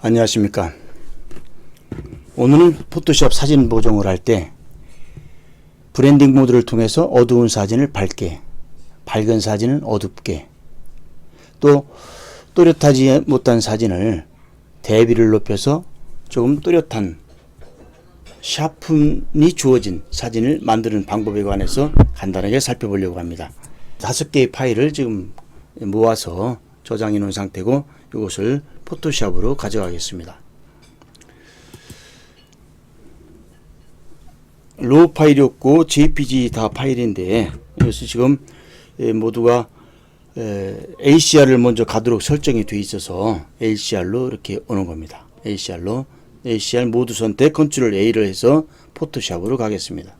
안녕하십니까. 오늘은 포토샵 사진 보정을 할 때 브랜딩 모드를 통해서 어두운 사진을 밝게, 밝은 사진은 어둡게, 또 또렷하지 못한 사진을 대비를 높여서 조금 또렷한 샤픈이 주어진 사진을 만드는 방법에 관해서 간단하게 살펴보려고 합니다. 5개의 파일을 지금 모아서 저장해 놓은 상태고 이것을 포토샵으로 가져가겠습니다. 로우 파일이었고 JPG 다 파일인데 이것이 지금 모두가 ACR을 먼저 가도록 설정이 되어 있어서 ACR로 이렇게 오는 겁니다. ACR 모두 선택 컨트롤 A를 해서 포토샵으로 가겠습니다.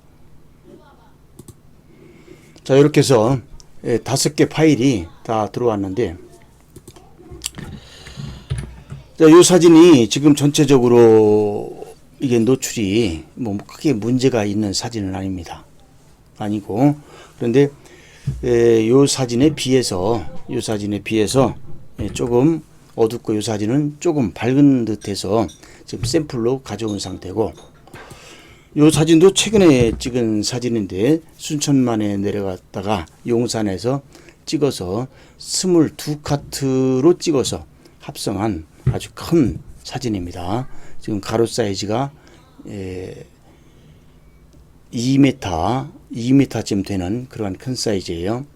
자, 이렇게 해서 5개 파일이 다 들어왔는데, 자, 이 사진이 지금 전체적으로 이게 노출이 뭐 크게 문제가 있는 사진은 아닙니다. 아니고, 그런데 이 사진에 비해서 조금 어둡고 이 사진은 조금 밝은 듯해서 지금 샘플로 가져온 상태고, 이 사진도 최근에 찍은 사진인데 순천만에 내려갔다가 용산에서 찍어서 22카트로 찍어서 합성한 아주 큰 사진입니다. 지금 가로 사이즈가 2m쯤 되는 그런 큰 사이즈예요.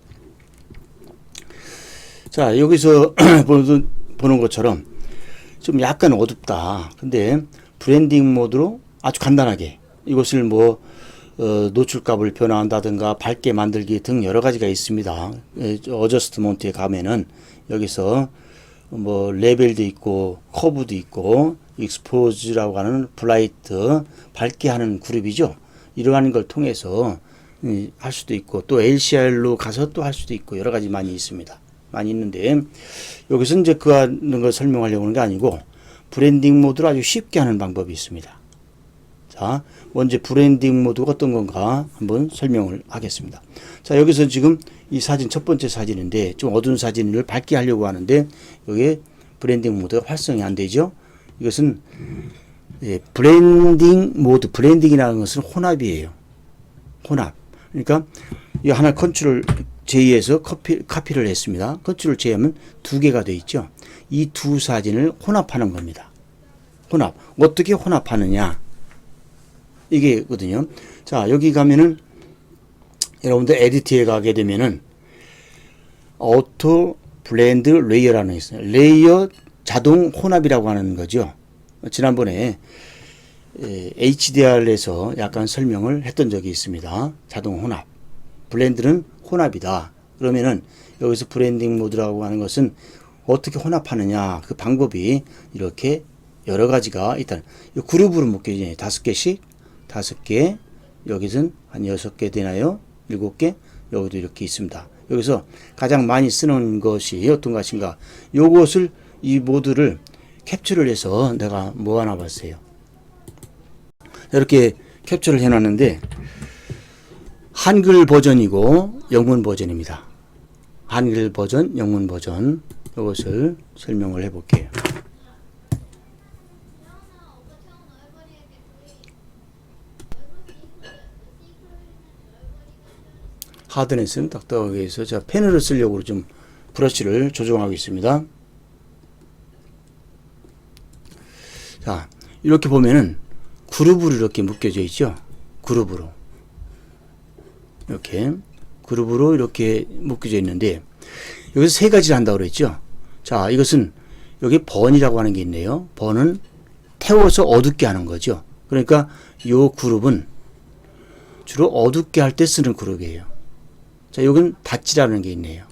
자, 여기서 보는 것처럼 좀 약간 어둡다. 근데 브랜딩 모드로 아주 간단하게 이것을 노출값을 변화한다든가 밝게 만들기 등 여러 가지가 있습니다. 어저스트먼트에 가면은 여기서 레벨도 있고 커브도 있고 익스포즈라고 하는 블라이트 밝게 하는 그룹이죠. 이러한 걸 통해서 할 수도 있고 또 LCR로 가서 또 할 수도 있고 여러 가지 많이 있습니다. 많이 있는데 여기서 이제 그하는 걸 설명하려고 하는 게 아니고 브랜딩 모드로 아주 쉽게 하는 방법이 있습니다. 자, 먼저 브랜딩 모드가 어떤 건가 한번 설명을 하겠습니다. 자, 여기서 지금 이 사진 첫 번째 사진인데 좀 어두운 사진을 밝게 하려고 하는데 여기에 브랜딩 모드가 활성이 안 되죠. 이것은 브랜딩 모드, 브랜딩이라는 것은 혼합이에요. 혼합. 그러니까 이 하나 컨트롤 J에서 카피를 했습니다. 컨트롤 J 하면 2개가 되어 있죠. 이 두 사진을 혼합하는 겁니다. 혼합. 어떻게 혼합하느냐? 이게거든요. 자, 여기 가면은 여러분들 에디트에 가게 되면은 오토 블렌드 레이어라는 게 있어요. 레이어 자동 혼합이라고 하는 거죠. 지난번에 HDR에서 약간 설명을 했던 적이 있습니다. 자동 혼합. 블렌드는 혼합이다. 그러면은 여기서 브랜딩 모드라고 하는 것은 어떻게 혼합하느냐. 그 방법이 이렇게 여러 가지가 일단 그룹으로 묶여있잖아요. 5개, 여기서는 한 6개 되나요? 7개? 여기도 이렇게 있습니다. 여기서 가장 많이 쓰는 것이 어떤 것인가? 요것을, 이 모드를 캡처를 해서 내가 모아놔 봤어요. 이렇게 캡처를 해놨는데, 한글 버전이고, 영문 버전입니다. 한글 버전, 영문 버전. 이것을 설명을 해 볼게요. 하드넷은 딱딱하게 해서 제가 펜으로 쓰려고 좀 브러쉬를 조정하고 있습니다. 자, 이렇게 보면은 그룹으로 이렇게 묶여져 있죠. 그룹으로 이렇게 묶여져 있는데 여기서 3가지를 한다고 그랬죠. 자, 이것은 여기 번이라고 하는 게 있네요. 번은 태워서 어둡게 하는 거죠. 그러니까 이 그룹은 주로 어둡게 할 때 쓰는 그룹이에요. 자, 여기는 닷지라는 게 있네요.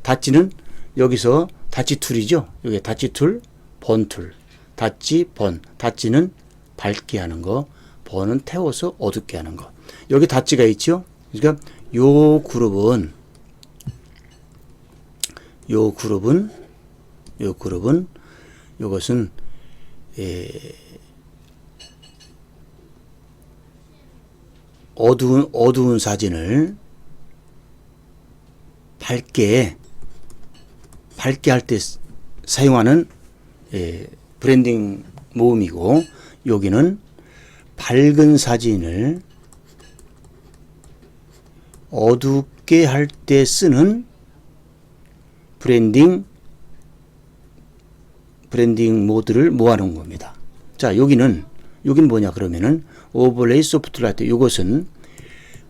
닷지는 여기서 닷지 툴이죠. 여기 닷지 툴, 번 툴. 닷지, 번. 닷지는 밝게 하는 거, 번은 태워서 어둡게 하는 거. 여기 닷지가 있죠. 그러니까 요 그룹은 요것은 어두운 사진을 밝게 할 때 사용하는 브랜딩 모음이고, 여기는 밝은 사진을 어둡게 할 때 쓰는 브랜딩 모드를 모아놓은 겁니다. 자, 여기는 뭐냐 그러면은 오버레이 소프트라이트, 이것은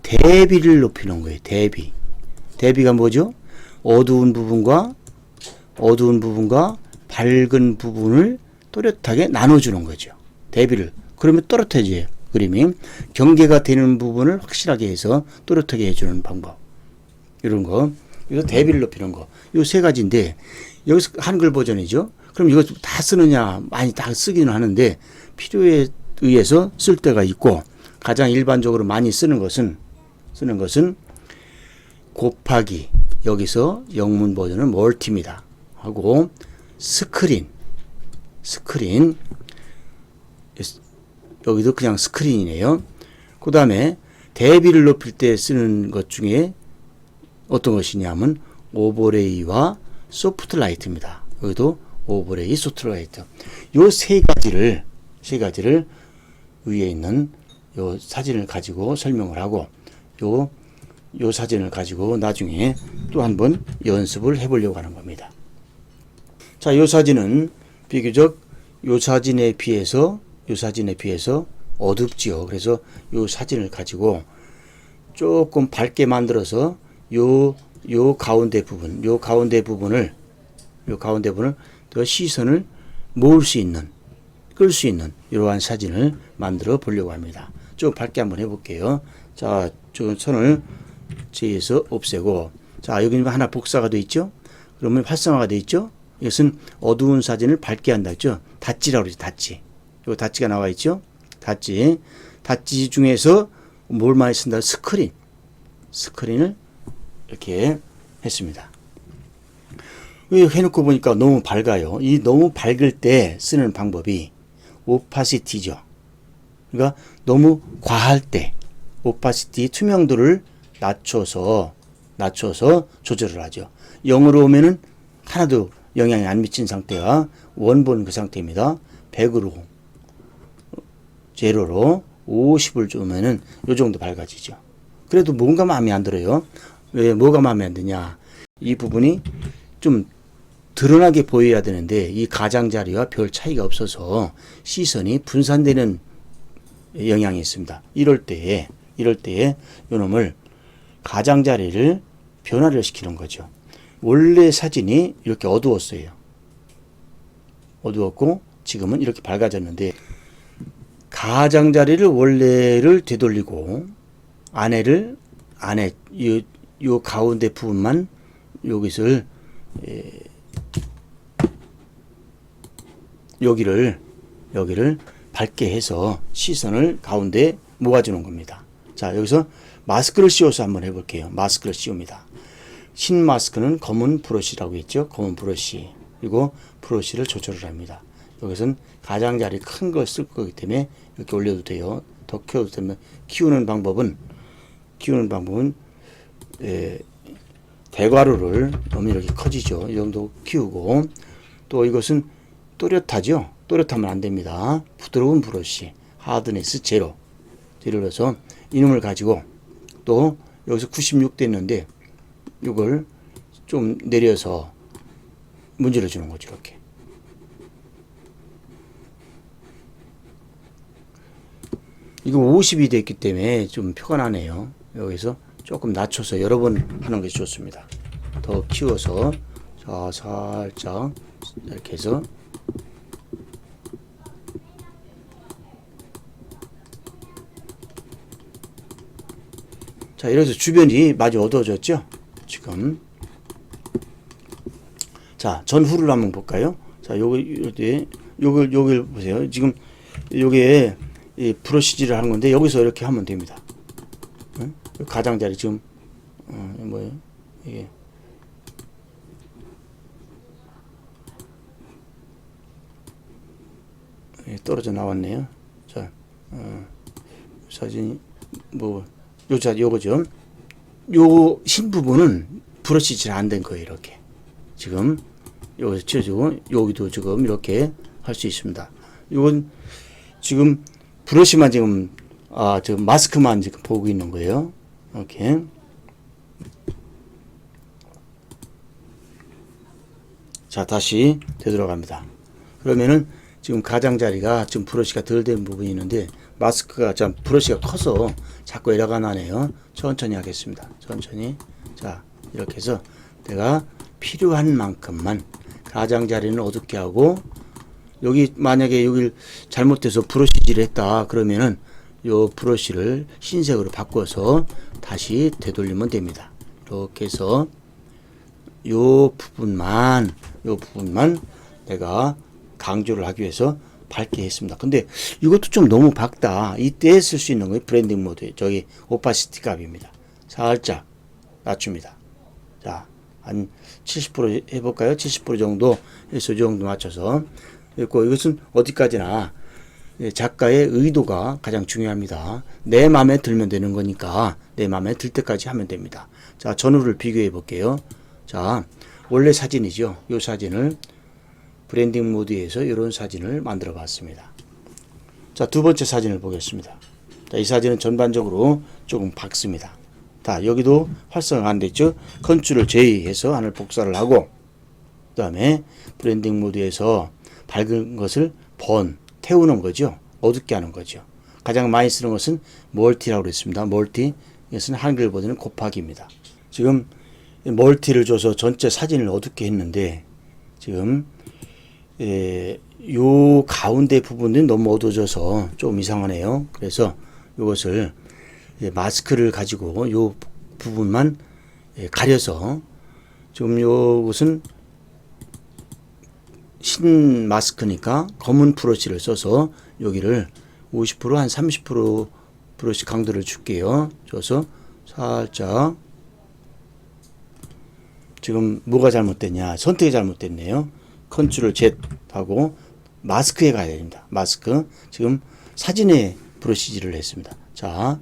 대비를 높이는 거예요. 대비가 뭐죠? 어두운 부분과 밝은 부분을 또렷하게 나눠주는 거죠. 대비를. 그러면 또렷해져요. 그림이 경계가 되는 부분을 확실하게 해서 또렷하게 해주는 방법. 이런 거. 이거 대비를 높이는 거. 이 세 가지인데, 여기서 한글 버전이죠. 그럼 이거 다 쓰느냐? 많이 다 쓰기는 하는데, 필요에 의해서 쓸 때가 있고, 가장 일반적으로 많이 쓰는 것은 곱하기, 여기서 영문 버전은 멀티입니다. 하고, 스크린. 여기도 그냥 스크린이네요. 그 다음에 대비를 높일 때 쓰는 것 중에 어떤 것이냐면 오버레이와 소프트라이트입니다. 여기도 오버레이, 소프트라이트. 요 세 가지를 위에 있는 요 사진을 가지고 설명을 하고, 요 사진을 가지고 나중에 또 한번 연습을 해보려고 하는 겁니다. 자, 요 사진은 비교적 요 사진에 비해서 어둡지요. 그래서 요 사진을 가지고 조금 밝게 만들어서 요 가운데 부분을 더 시선을 모을 수 있는, 끌 수 있는 이러한 사진을 만들어 보려고 합니다. 좀 밝게 한번 해볼게요. 자, 저 선을 제에서 없애고, 자, 여기 하나 복사가 되어 있죠? 그러면 활성화가 되어 있죠? 이것은 어두운 사진을 밝게 한다 했죠? 닷지라고 그러죠, 닷지. 요 닷지가 나와 있죠? 닷지 중에서 뭘 많이 쓴다? 스크린을 이렇게 했습니다. 해놓고 보니까 너무 밝아요. 이 너무 밝을 때 쓰는 방법이 오파시티죠. 그러니까 너무 과할 때 오파시티, 투명도를 낮춰서 조절을 하죠. 0으로 오면은 하나도 영향이 안 미친 상태가 원본 그 상태입니다. 100으로, 제로로 50을 주면은 요 정도 밝아지죠. 그래도 뭔가 마음에 안 들어요. 왜 뭐가 마음에 안 드냐? 이 부분이 좀 드러나게 보여야 되는데 이 가장자리와 별 차이가 없어서 시선이 분산되는 영향이 있습니다. 이럴 때에 요놈을 가장자리를 변화를 시키는 거죠. 원래 사진이 이렇게 어두웠어요. 어두웠고 지금은 이렇게 밝아졌는데, 가장자리를 원래를 되돌리고 안에 요 가운데 부분만 여기를 밝게 해서 시선을 가운데 모아주는 겁니다. 자, 여기서 마스크를 씌워서 한번 해볼게요. 마스크를 씌웁니다. 흰 마스크는 검은 브러쉬라고 했죠. 검은 브러쉬. 그리고 브러쉬를 조절을 합니다. 여기서는 가장자리 큰 걸 쓸 거기 때문에 이렇게 올려도 돼요. 더 키워도 되면, 키우는 방법은 대괄호를 너무 이렇게 커지죠. 이 정도 키우고, 또 이것은 또렷하죠. 또렷하면 안 됩니다. 부드러운 브러쉬, 하드네스 제로. 예를 들어서 이놈을 가지고 또 여기서 96 됐는데 이걸 좀 내려서 문질러 주는 거죠. 이렇게. 이거 50이 됐기 때문에 좀 표가 나네요. 여기서 조금 낮춰서 여러 번 하는 것이 좋습니다. 더 키워서, 자, 살짝 이렇게 해서 자, 이래서 주변이 많이 어두워졌죠? 지금. 자, 전후를 한번 볼까요? 자, 요걸 보세요. 지금 요게 이 브러쉬질을 하는 건데 여기서 이렇게 하면 됩니다. 응? 가장자리 지금 뭐예요? 이게 떨어져 나왔네요. 자, 사진이 요거죠. 요 흰 부분은 브러쉬질 안 된 거예요. 이렇게 지금 여기서 치워주고, 여기도 지금 이렇게 할 수 있습니다. 이건 지금 브러쉬만 지금 저 마스크만 지금 보고 있는 거예요. 이렇게. 자, 다시 되돌아갑니다. 그러면은 지금 가장자리가 지금 브러쉬가 덜 된 부분이 있는데 마스크가 참 브러쉬가 커서 자꾸 에러가 나네요. 천천히 하겠습니다. 천천히. 자, 이렇게 해서 내가 필요한 만큼만 가장자리는 어둡게 하고, 여기 만약에 여기 잘못돼서 브러쉬질을 했다 그러면은 요 브러쉬를 흰색으로 바꿔서 다시 되돌리면 됩니다. 이렇게 해서 요 부분만 내가 강조를 하기 위해서 밝게 했습니다. 근데 이것도 좀 너무 밝다. 이때 쓸 수 있는 거예요. 브랜딩 모드. 저기 오파시티 값입니다. 살짝 낮춥니다. 자, 한 70% 해볼까요? 70% 정도 해서 이 정도 맞춰서. 그리고 이것은 어디까지나 작가의 의도가 가장 중요합니다. 내 마음에 들면 되는 거니까 내 마음에 들 때까지 하면 됩니다. 자, 전후를 비교해 볼게요. 자, 원래 사진이죠. 이 사진을 브랜딩 모드에서 이런 사진을 만들어 봤습니다. 자, 두 번째 사진을 보겠습니다. 자, 이 사진은 전반적으로 조금 밝습니다. 자, 여기도 활성화 안 됐죠. 컨트롤 J 해서 하늘 복사를 하고, 그 다음에 브랜딩 모드에서 밝은 것을 태우는 거죠. 어둡게 하는 거죠. 가장 많이 쓰는 것은 멀티라고 그랬습니다. 멀티. 이것은 한글 버전은 곱하기입니다. 지금 멀티를 줘서 전체 사진을 어둡게 했는데, 지금 요 가운데 부분이 너무 어두워져서 좀 이상하네요. 그래서 이것을 마스크를 가지고 요 부분만 가려서, 지금 요것은 흰 마스크니까 검은 브러쉬를 써서 여기를 50% 한 30% 브러쉬 강도를 줄게요. 줘서 살짝. 지금 뭐가 잘못됐냐? 선택이 잘못됐네요. 컨트롤 Z 하고 마스크에 가야 됩니다. 마스크. 지금 사진에 브러쉬질을 했습니다. 자,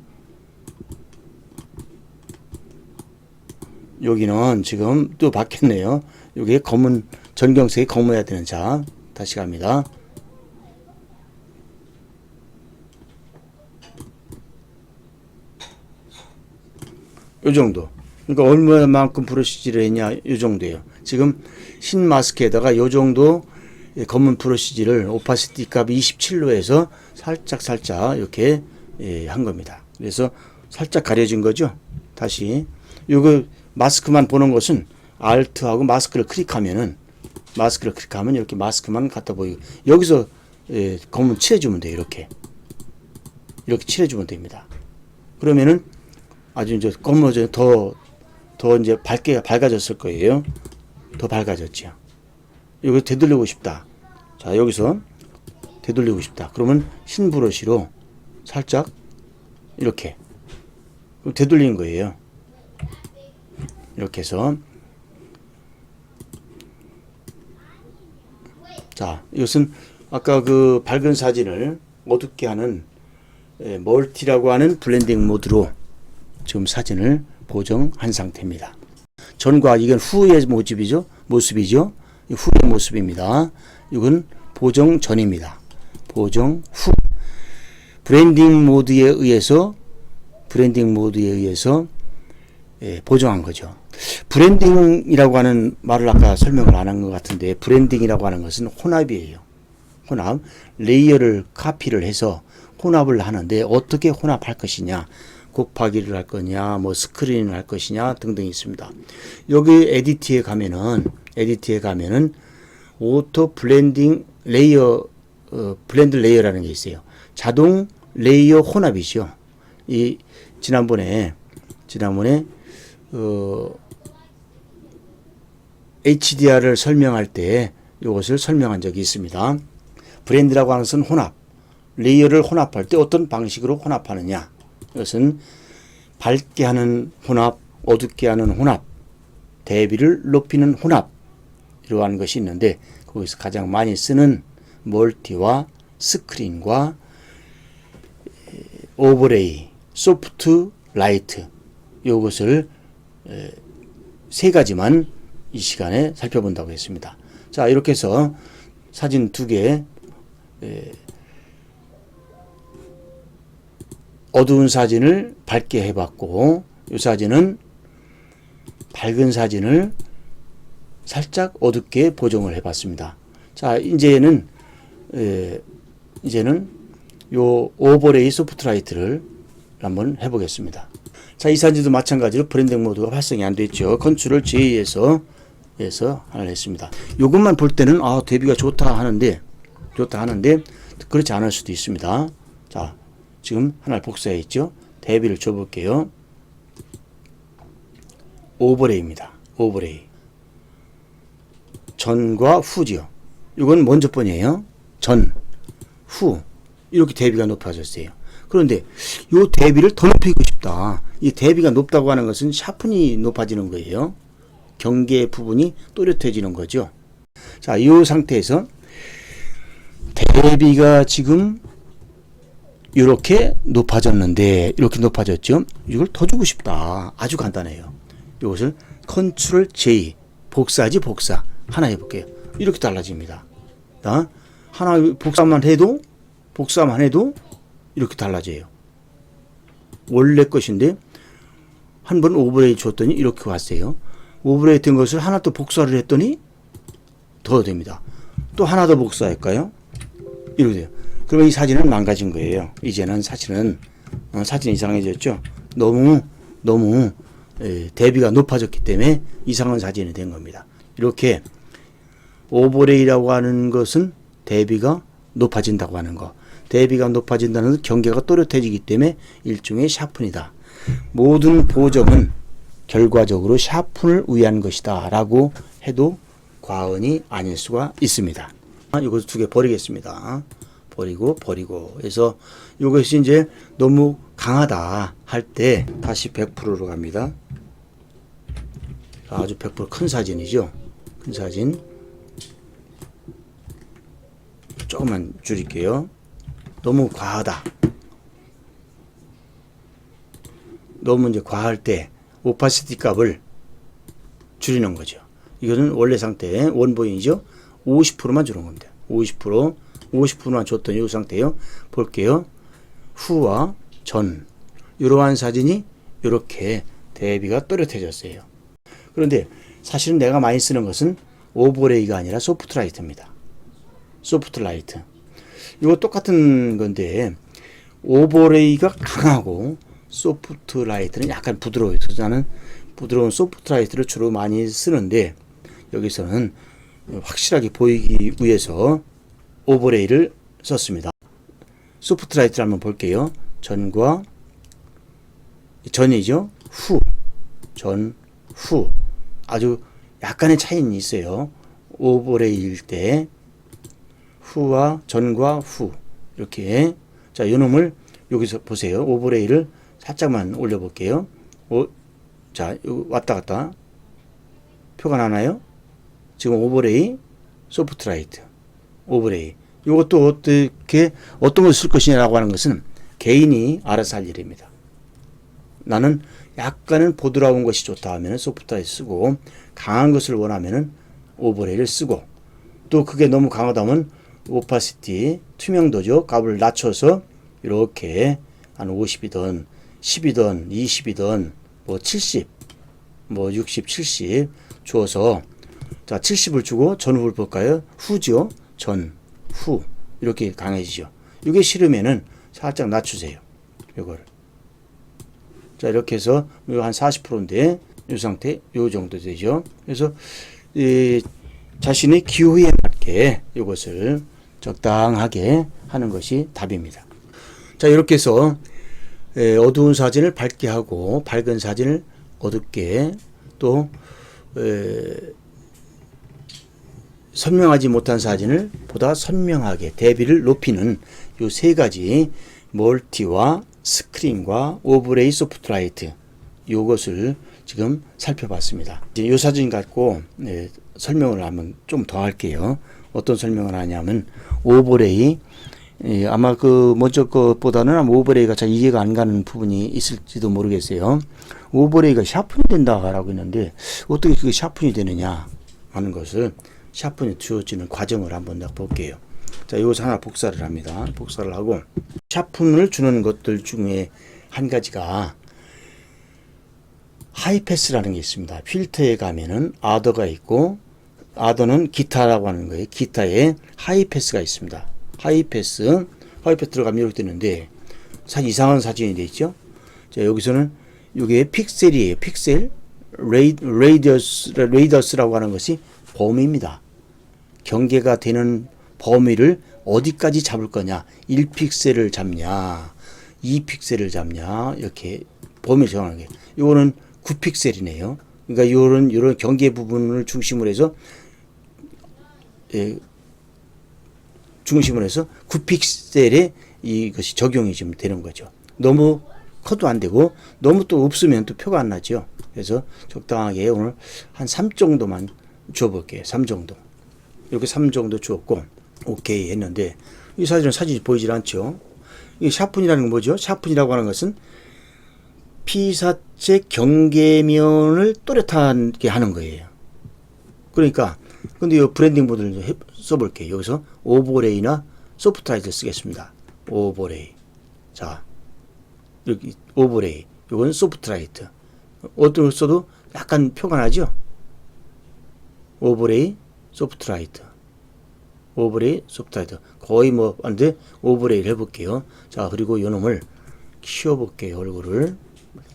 여기는 지금 또 바뀌었네요. 여기에 검은, 전경색이 검어야 되는. 자, 다시 갑니다. 요 정도. 그러니까 얼마만큼 브러쉬질을 했냐, 요 정도예요. 지금 흰 마스크에다가 요 정도 검은 브러쉬질을 오파시티 값 27로 해서 살짝 이렇게 한 겁니다. 그래서 살짝 가려진 거죠. 다시 요거 마스크만 보는 것은 Alt하고 마스크를 클릭하면 이렇게 마스크만 갖다 보이고, 여기서 검은 칠해주면 돼요. 이렇게 칠해주면 됩니다. 그러면은 아주 이제 검어져 더 이제 밝아졌을 거예요. 더 밝아졌죠. 여기 되돌리고 싶다. 자, 여기서 되돌리고 싶다. 그러면 흰 브러쉬로 살짝 이렇게 되돌리는 거예요. 이렇게 해서. 자, 이것은 아까 그 밝은 사진을 어둡게 하는 멀티라고 하는 블렌딩 모드로 지금 사진을 보정한 상태입니다. 전과 이건 후의 모습이죠. 후의 모습입니다. 이건 보정 전입니다. 보정 후. 브랜딩 모드에 의해서 보정한 거죠. 브랜딩이라고 하는 말을 아까 설명을 안 한 것 같은데, 브랜딩이라고 하는 것은 혼합이에요. 혼합. 레이어를 카피를 해서 혼합을 하는데, 어떻게 혼합할 것이냐, 곱하기를 할 거냐, 뭐 스크린을 할 것이냐 등등 있습니다. 여기 에디트에 가면은 오토 블렌딩 레이어, 블렌드 레이어라는 게 있어요. 자동 레이어 혼합이죠. 이 지난번에 HDR을 설명할 때 이것을 설명한 적이 있습니다. 브랜드라고 하는 것은 혼합, 레이어를 혼합할 때 어떤 방식으로 혼합하느냐. 이것은 밝게 하는 혼합, 어둡게 하는 혼합, 대비를 높이는 혼합, 이러한 것이 있는데, 거기서 가장 많이 쓰는 멀티와 스크린과 오버레이, 소프트 라이트, 이것을 세 가지만 이 시간에 살펴본다고 했습니다. 자, 이렇게 해서 사진 2개 어두운 사진을 밝게 해봤고, 이 사진은 밝은 사진을 살짝 어둡게 보정을 해봤습니다. 자, 이제는 요 오버레이 소프트라이트를 한번 해보겠습니다. 자, 이 사진도 마찬가지로 브랜딩 모드가 활성이 안 됐죠. 컨트롤 J에서 하나 했습니다. 요것만 볼 때는 대비가 좋다 하는데 그렇지 않을 수도 있습니다. 자, 지금 하나를 복사해 있죠. 대비를 줘볼게요. 오버레이입니다. 오버레이. 전과 후지요. 이건 먼저 번이에요. 전, 후. 이렇게 대비가 높아졌어요. 그런데 이 대비를 더 높이고 싶다. 이 대비가 높다고 하는 것은 샤픈이 높아지는 거예요. 경계 부분이 또렷해지는 거죠. 자, 이 상태에서 대비가 지금 이렇게 높아졌는데, 이렇게 높아졌죠. 이걸 더 주고 싶다. 아주 간단해요. 이것을 컨트롤 J, 복사지 복사. 하나 해볼게요. 이렇게 달라집니다. 하나 복사만 해도 이렇게 달라져요. 원래 것인데 한 번 오버레이 줬더니 이렇게 왔어요. 오버레이 된 것을 하나 또 복사를 했더니 더 됩니다. 또 하나 더 복사할까요? 이렇게 돼요. 그러면 이 사진은 망가진 거예요. 이제는 사진이 이상해졌죠. 너무 대비가 높아졌기 때문에 이상한 사진이 된 겁니다. 이렇게 오버레이라고 하는 것은 대비가 높아진다고 하는 거. 대비가 높아진다는 것은 경계가 또렷해지기 때문에 일종의 샤픈이다. 모든 보정은 결과적으로 샤픈을 위한 것이다 라고 해도 과언이 아닐 수가 있습니다. 이것을 두 개 버리겠습니다. 버리고 그래서 이것이 이제 너무 강하다 할 때 다시 100%로 갑니다. 아주 100% 큰 사진이죠. 큰 사진 조금만 줄일게요. 너무 과하다. 너무 이제 과할 때 오파시티 값을 줄이는 거죠. 이거는 원래 상태 원본이죠. 50%만 주는 겁니다. 50%만 줬더니 이 상태요. 볼게요. 후와 전 이러한 사진이 이렇게 대비가 또렷해졌어요. 그런데 사실은 내가 많이 쓰는 것은 오버레이가 아니라 소프트라이트입니다. 소프트라이트. 이거 똑같은 건데 오버레이가 강하고 소프트라이트는 약간 부드러워요. 저는 부드러운 소프트라이트를 주로 많이 쓰는데 여기서는 확실하게 보이기 위해서 오버레이를 썼습니다. 소프트라이트를 한번 볼게요. 전과 전이죠. 후. 전, 후. 아주 약간의 차이는 있어요. 오버레이일 때 후와 전과 후. 이렇게. 자, 요 놈을 여기서 보세요. 오버레이를 살짝만 올려볼게요. 자, 왔다 갔다. 표가 나나요? 지금 오버레이, 소프트라이트, 오버레이. 이것도 어떤 걸 쓸 것이냐라고 하는 것은 개인이 알아서 할 일입니다. 나는 약간은 보드라운 것이 좋다 하면 소프트라이트 쓰고, 강한 것을 원하면 오버레이를 쓰고, 또 그게 너무 강하다면 오파시티, 투명도죠. 값을 낮춰서 이렇게 한 50이든 10이든 20이든 뭐 70, 뭐 60, 70 주어서, 자, 70을 주고 전후를 볼까요? 후죠. 전, 후. 이렇게 강해지죠. 이게 싫으면은 살짝 낮추세요. 이거를. 자, 이렇게 해서 한 40%인데 이 상태 요 정도 되죠. 그래서 자신의 기호에 맞게 이것을 적당하게 하는 것이 답입니다. 자, 이렇게 해서 어두운 사진을 밝게 하고 밝은 사진을 어둡게, 또 선명하지 못한 사진을 보다 선명하게 대비를 높이는 이 세 가지 멀티와 스크린과 오버레이 소프트라이트, 이것을 지금 살펴봤습니다. 이제 이 사진 갖고 설명을 한번 좀 더 할게요. 어떤 설명을 하냐면 오버레이, 아마 먼저 것보다는 아마 오버레이가 잘 이해가 안 가는 부분이 있을지도 모르겠어요. 오버레이가 샤픈이 된다라고 했는데 어떻게 그게 샤픈이 되느냐 하는 것을, 샤픈이 주어지는 과정을 한번 볼게요. 자, 이것을 하나 복사를 합니다. 복사를 하고 샤픈을 주는 것들 중에 한 가지가 하이패스라는 게 있습니다. 필터에 가면은 아더가 있고, 아더는 기타라고 하는 거예요. 기타에 하이패스가 있습니다. 하이패스 들어가면 이렇게 되는데, 이상한 사진이 돼 있죠. 자, 여기서는 이게 픽셀이에요. 픽셀 레이더스라고 하는 것이 범위입니다. 경계가 되는 범위를 어디까지 잡을 거냐, 1픽셀을 잡냐, 2픽셀을 잡냐, 이렇게 범위를 정하는 게, 이거는 9픽셀이네요. 그러니까 이런 경계 부분을 중심으로 해서, 중심으로 해서 9픽셀에 이것이 적용이 좀 되는 거죠. 너무 커도 안 되고, 너무 또 없으면 또 표가 안 나죠. 그래서 적당하게 오늘 한 3 정도만 줘볼게요. 3 정도. 이렇게 3 정도 주었고, 오케이 했는데, 이 사진이 보이질 않죠. 이 샤픈이라는 건 뭐죠? 샤픈이라고 하는 것은 피사체 경계면을 또렷하게 하는 거예요. 그러니까, 근데 이 브랜딩 모드를 써볼게요. 여기서 오버레이나 소프트라이트를 쓰겠습니다. 오버레이. 자, 여기 오버레이. 이건 소프트라이트. 어떤 걸 써도 약간 표가 나죠? 오버레이, 소프트라이트. 오버레이, 소프트라이트. 거의 뭐, 안 돼? 오버레이를 해볼게요. 자, 그리고 이 놈을 키워볼게요. 얼굴을.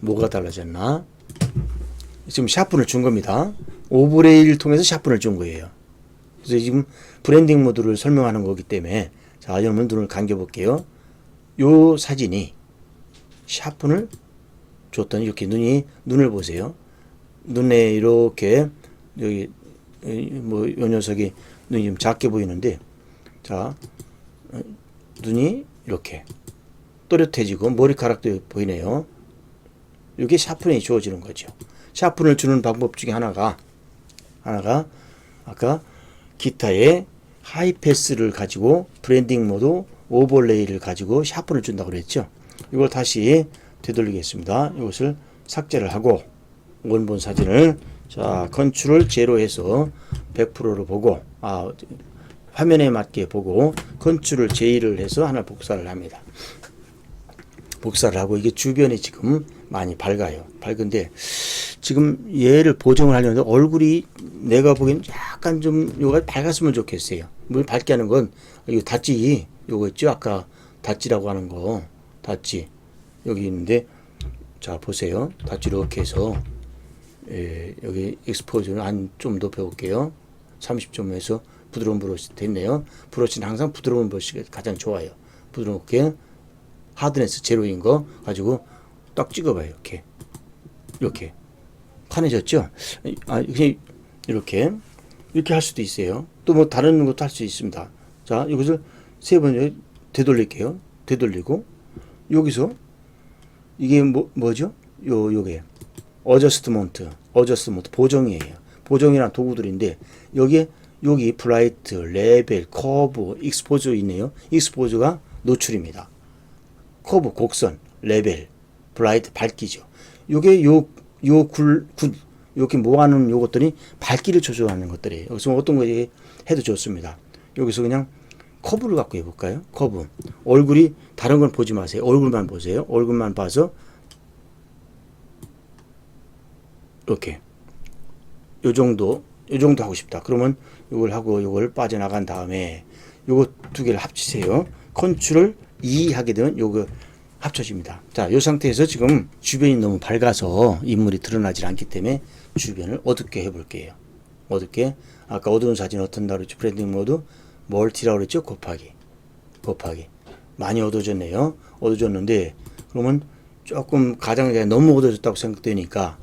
뭐가 달라졌나? 지금 샤픈을 준 겁니다. 오버레이를 통해서 샤픈을 준 거예요. 그래서 지금 브랜딩 모드를 설명하는 거기 때문에, 자, 여러분 눈을 감겨볼게요. 요 사진이 샤픈을 줬더니 이렇게 눈을 보세요. 눈에 이렇게, 여기, 뭐, 요 녀석이 눈이 좀 작게 보이는데, 자, 눈이 이렇게 또렷해지고 머리카락도 보이네요. 이게 샤픈이 주어지는 거죠. 샤픈을 주는 방법 중에 하나가 아까 기타의 하이패스를 가지고 브랜딩 모드 오버레이를 가지고 샤픈을 준다고 그랬죠. 이걸 다시 되돌리겠습니다. 이것을 삭제를 하고 원본 사진을, 자, 컨트롤 제로 해서 100%로 보고, 화면에 맞게 보고 컨트롤 J를 해서 하나 복사를 합니다. 복사를 하고, 이게 주변이 지금 많이 밝아요. 밝은데 지금 얘를 보정을 하려는데 얼굴이 내가 보기엔 약간 좀 요가 밝았으면 좋겠어요. 뭘 밝게 하는 건 이거 닷지, 요거 있죠? 아까 닷지라고 하는 거, 닷지 여기 있는데, 자, 보세요. 닷지 이렇게 해서, 여기 익스포즈를 한 좀 높여 볼게요. 30점에서 부드러운 브러쉬 됐네요. 브러쉬는 항상 부드러운 브러쉬가 가장 좋아요. 부드럽게 하드네스 제로인 거 가지고 딱 찍어봐요. 이렇게 환해졌죠? 그냥 이렇게 할 수도 있어요. 또 뭐 다른 것도 할 수 있습니다. 자, 이것을 3번 되돌릴게요. 되돌리고, 여기서 이게 뭐죠? 요게 어저스트먼트 보정이에요. 보정이란 도구들인데, 여기 브라이트, 레벨, 커브, 익스포즈 있네요. 익스포즈가 노출입니다. 커브, 곡선, 레벨, 브라이트, 밝기죠. 요게 이렇게 모아놓은 요것들이 밝기를 조절하는 것들이에요. 여기서 어떤 거 해도 좋습니다. 여기서 그냥 커브를 갖고 해볼까요? 커브. 얼굴이, 다른 건 보지 마세요. 얼굴만 보세요. 얼굴만 봐서, 이렇게. 요 정도 하고 싶다. 그러면 요걸 하고 요걸 빠져나간 다음에 요거 두 개를 합치세요. 컨트롤 E 하게 되면 요거 합쳐집니다. 자, 요 상태에서 지금 주변이 너무 밝아서 인물이 드러나질 않기 때문에 주변을 어둡게 해볼게요. 어둡게. 아까 어두운 사진 어떤다고 그랬죠? 브랜딩 모드 멀티라고 그랬죠? 곱하기. 많이 어두워졌네요. 어두워졌는데, 그러면 조금 가장자리 너무 어두워졌다고 생각되니까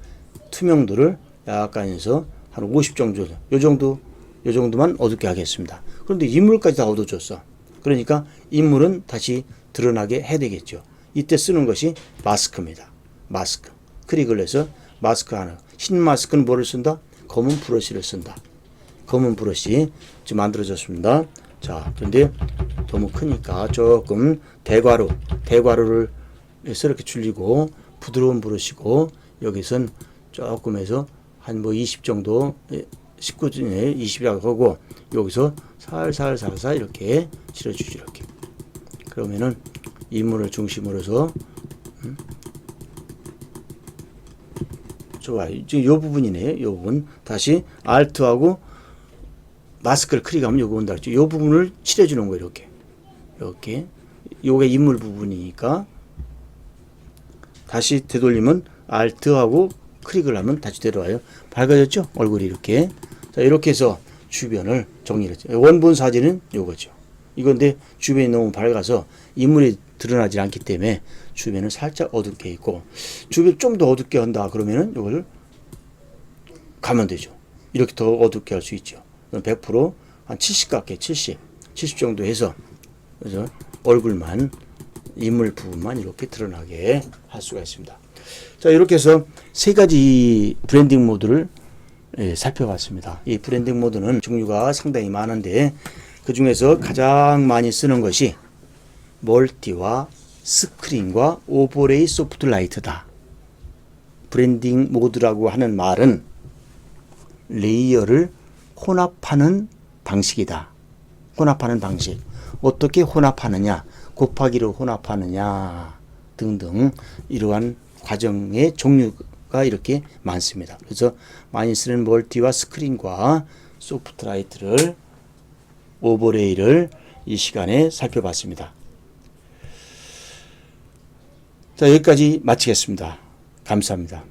투명도를 약간 해서 한 50 정도, 요 정도만 어둡게 하겠습니다. 그런데 인물까지 다 어두워졌어. 그러니까 인물은 다시 드러나게 해야 되겠죠. 이때 쓰는 것이 마스크입니다. 마스크. 클릭을 해서 마스크 하나. 흰 마스크는 뭐를 쓴다? 검은 브러쉬를 쓴다. 검은 브러쉬 지금 만들어졌습니다. 자, 그런데 너무 크니까 조금 대괄호를 해서 이렇게 줄이고, 부드러운 브러쉬고, 여기선 조금 해서 한 20 정도 19에 20이라고 하고 여기서 살살살살 이렇게 칠해주죠. 이렇게. 그러면은 인물을 중심으로 해서 좋아요. 지금 요 부분이네요. 요 부분. 다시 Alt하고 마스크를 클릭하면 요거 온다 그랬죠. 요 부분을 칠해주는 거예요. 이렇게. 이렇게. 요게 인물 부분이니까 다시 되돌리면 Alt하고 클릭을 하면 다시 들어와요. 밝아졌죠? 얼굴이 이렇게. 자, 이렇게 해서 주변을 정리를 했죠. 원본 사진은 요거죠. 이건데 주변이 너무 밝아서 인물이 드러나지 않기 때문에 주변은 살짝 어둡게 있고 주변 좀 더 어둡게 한다 그러면은 이걸 가면 되죠. 이렇게 더 어둡게 할 수 있죠. 100%한 70 같게 70 정도 해서 그래서 얼굴만 인물 부분만 이렇게 드러나게 할 수가 있습니다. 자, 이렇게 해서 세 가지 브랜딩 모드를 살펴봤습니다. 이 브랜딩 모드는 종류가 상당히 많은데 그 중에서 가장 많이 쓰는 것이 멀티와 스크린과 오버레이 소프트라이트다. 브랜딩 모드라고 하는 말은 레이어를 혼합하는 방식이다. 혼합하는 방식. 어떻게 혼합하느냐, 곱하기로 혼합하느냐 등등 이러한 과정의 종류가 이렇게 많습니다. 그래서 많이 쓰는 멀티와 스크린과 소프트라이트를 오버레이를 이 시간에 살펴봤습니다. 자, 여기까지 마치겠습니다. 감사합니다.